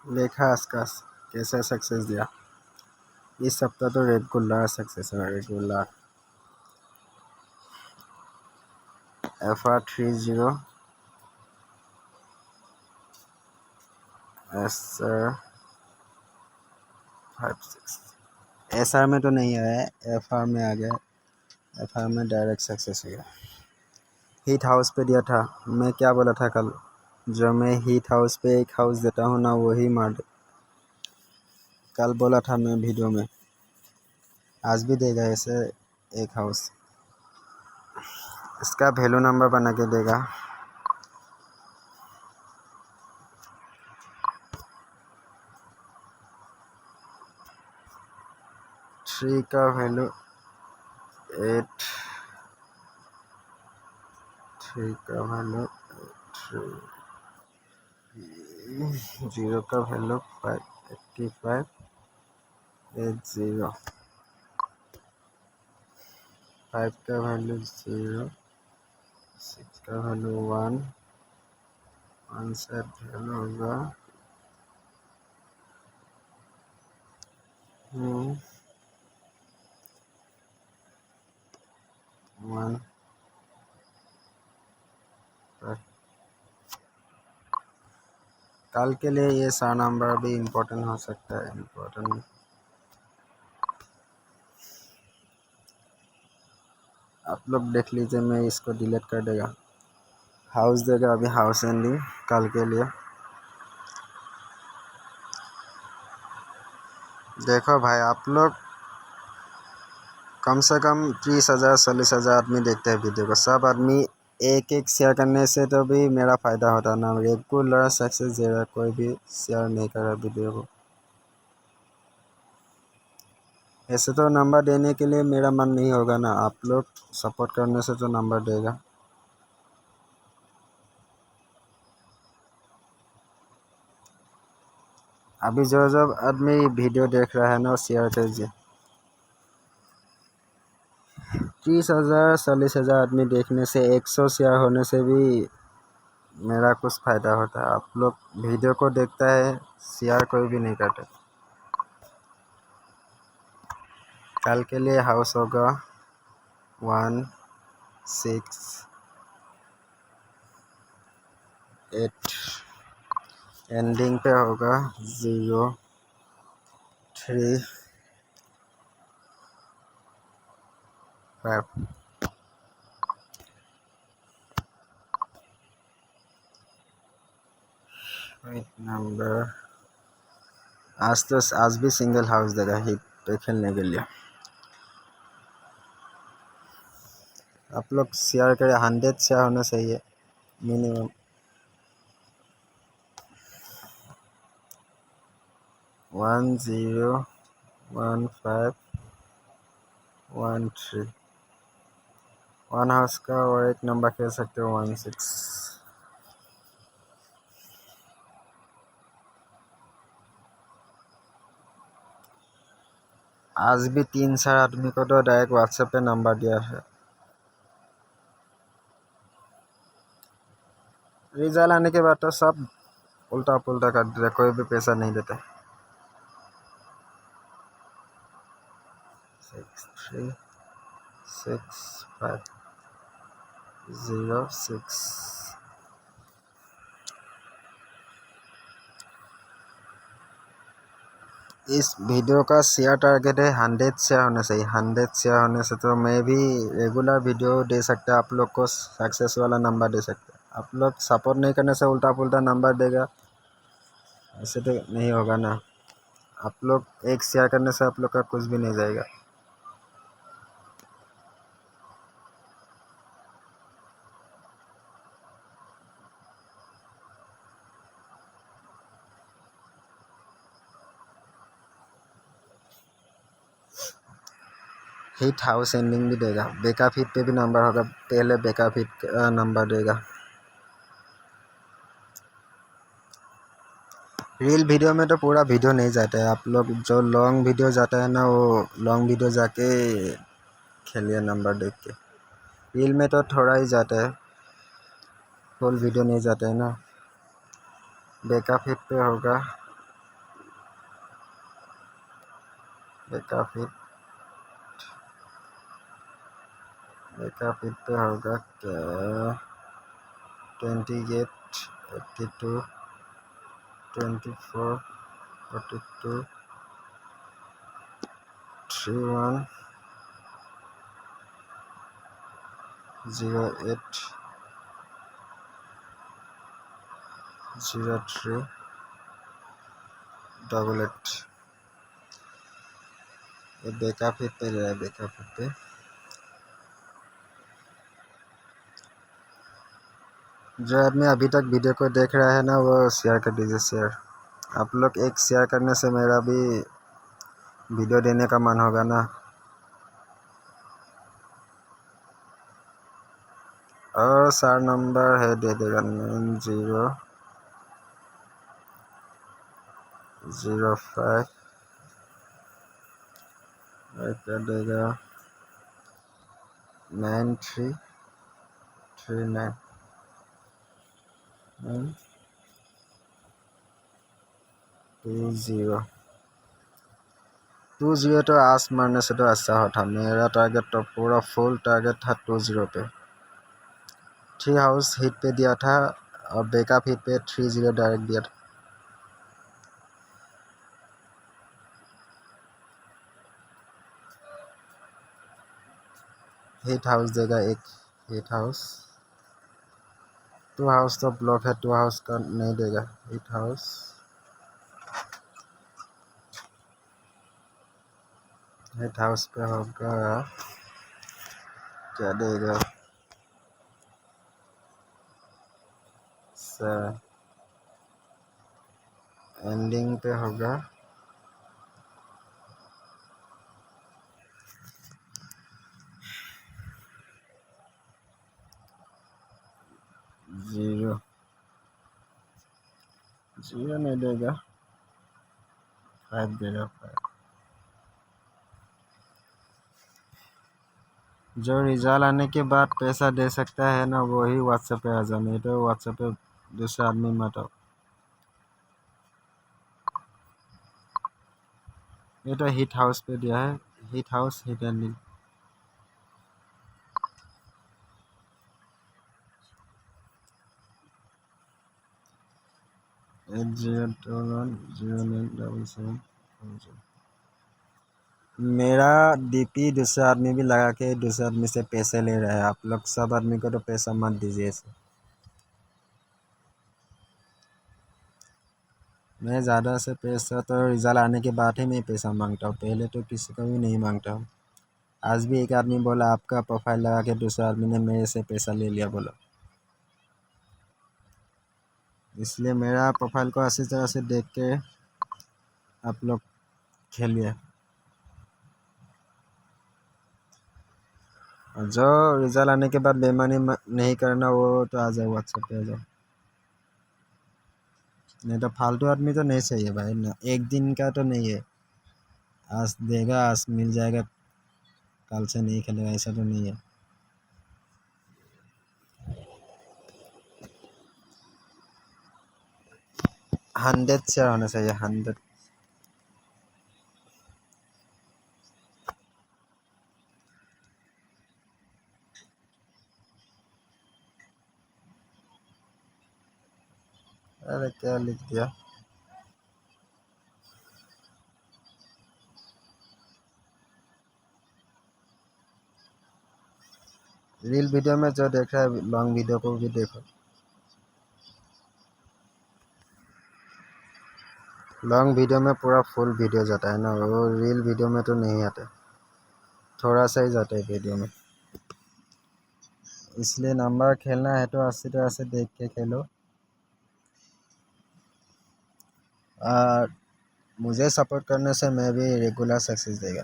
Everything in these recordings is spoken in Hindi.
देखा इसका कैसा सक्सेस दिया। इस सप्ताह तो रेगुलर सक्सेस है, रेगुलर। FR30 SR56 SR में तो नहीं आया है, FR में आ गया। FR में डायरेक्ट सक्सेस हो गया। हीट हाउस पे दिया था, मैं क्या बोला था कल, जो मैं हीट हाउस पे एक हाउस देता हूँ ना वही मार दे। कल बोला था मैं वीडियो में, आज भी देगा ऐसे एक हाउस। इसका वैल्यू नंबर बना के देगा। थ्री का वैल्यू 8, 3 का वैल्यू 3, 0 का वैल्यू 585, 80, 5 का वैल्यू 0, 6 का वैल्यू 1, 1 से वैल्यू होगा 1। कल के लिए ये 100 नंबर भी इम्पोर्टेंट हो सकता है, इम्पोर्टेंट। आप लोग देख लीजिए, मैं इसको डिलीट कर देगा। हाउस देगा अभी, हाउस एंडिंग कल के लिए। देखो भाई, आप लोग कम से कम 30,000 40,000 आदमी देखते हैं वीडियो को। सब आदमी एक एक शेयर करने से तो भी मेरा फ़ायदा होता ना। रेगुलर सक्सेस दे रहा, कोई भी शेयर नहीं कर रहा वीडियो को। ऐसे तो नंबर देने के लिए मेरा मन नहीं होगा ना, आप लोग सपोर्ट करने से तो नंबर देगा। अभी जो जब आदमी वीडियो देख रहा है ना, शेयर कीजिए। 30,000 40,000 आदमी देखने से 100 शेयर होने से भी मेरा कुछ फ़ायदा होता है। आप लोग वीडियो को देखता है, शेयर कोई भी नहीं करता। कल के लिए हाउस होगा 1, 6, 8, एंडिंग पे होगा 0, 3, 5। नंबर आज भी सिंगल हाउस देगा हिट पे खेलने के लिए। आप लोग शेयर करें, 100 शेयर होना चाहिए मिनिमम। 1, 0, 1, 5, 1, 3। 1 हाउस का और एक नंबर खेल सकते हो 1, 6। आज भी 3-4 आदमी को तो डायरेक्ट व्हाट्सएप पे नंबर दिया है। रिजल्ट आने के बाद तो सब उल्टा पुल्टा कर देता, कोई भी पैसा नहीं देता। 6, 3, 6, 5, 0, 6। इस वीडियो का शेयर टारगेट है 100 शेयर होना चाहिए। 100 शेयर होने से तो मैं भी रेगुलर वीडियो दे सकता, आप लोग को सक्सेस वाला नंबर दे सकता। आप लोग सपोर्ट नहीं करने से उल्टा पुल्टा नंबर देगा, ऐसे तो नहीं होगा ना। आप लोग एक शेयर करने से आप लोग का कुछ भी नहीं जाएगा। हिट हाउस एंडिंग भी देगा, बैकअप हिट पे भी नंबर होगा, पहले बैकअप हिट नंबर देगा। रील वीडियो में तो पूरा वीडियो नहीं जाता है, आप लोग जो लॉन्ग वीडियो जाता है ना, वो लॉन्ग वीडियो जाके खेलिए नंबर देख के। रील में तो थोड़ा ही जाता है, फुल वीडियो नहीं जाता है ना। बैकअप हिट पे होगा बेका फिट पे होगा क्या? 28, 82, 24, 42, 31, 08, 03, 88। ये बेका फिट पे रहा है, बेका फिट पे। जो आदमी अभी तक वीडियो को देख रहा है ना, वो शेयर कर दीजिए, शेयर। आप लोग एक शेयर करने से मेरा भी वीडियो देने का मन होगा ना। और सार नंबर है, दे देगा 9005 कर देगा 9339 20 तो आस मारने से तो अच्छा होता। मेरा टारगेट तो पूरा फुल टारगेट था 20 पे। 3 हाउस हिट पे दिया था और बैकअप हिट पे 30 डायरेक्ट दिया था। हिट हाउस देगा एक, हिट हाउस। 2 हाउस तो ब्लॉक है, 2 हाउस का नहीं देगा। हिट हाउस, हिट हाउस पे होगा क्या देगा? एंडिंग पे होगा 0 नहीं देगा, 5 देगा, 5। जो रिजल्ट आने के बाद पैसा दे सकता है ना, वही व्हाट्सएप पे आ जाए, नहीं तो व्हाट्सएप पे दूसरा आदमी मत आओ। ये तो हिट हाउस पे दिया है, हिट हाउस, हिट एंडिंग। मेरा डीपी दूसरा आदमी भी लगा के दूसरे आदमी से पैसे ले रहा है। आप लोग सब आदमी को तो पैसा मत दीजिए इसे। मैं ज़्यादा से पैसा तो रिजल्ट आने के बाद ही मैं पैसा मांगता हूँ, पहले तो किसी को भी नहीं मांगता हूँ। आज भी एक आदमी बोला आपका प्रोफाइल लगा के दूसरा आदमी ने मेरे से पैसा ले लिया बोला। इसलिए मेरा प्रोफाइल को अच्छी तरह से देख के आप लोग खेलिए। और जो रिजल्ट आने के बाद बेईमानी नहीं करना, वो तो आ जाए, व्हाट्सएप पे आ जाओ। नहीं तो फालतू आदमी तो नहीं चाहिए भाई ना, एक दिन का तो नहीं है। आज देगा, आज मिल जाएगा, कल से नहीं खेलेगा, ऐसा तो नहीं है। 100 शेयर होना चाहिए, 100। अरे क्या लिख दिया? रील वीडियो में जो देख रहा है, लॉन्ग वीडियो को भी देखो। लॉन्ग वीडियो में पूरा फुल वीडियो जाता है ना, वो रील वीडियो में तो नहीं आता, थोड़ा सा ही जाता है वीडियो में। इसलिए नंबर खेलना है तो अच्छी तरह से देख के खेलो। और मुझे सपोर्ट करने से मैं भी रेगुलर सक्सेस देगा।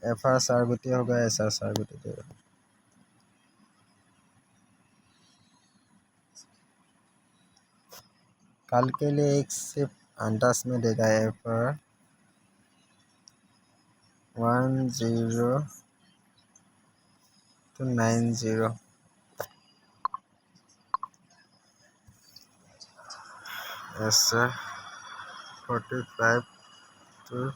FR सारगुती होगा, SR सारगुती देगा। कल के लिए एक सिर्फ अंदाज में देगा। FR 10 to 90, SR 45 64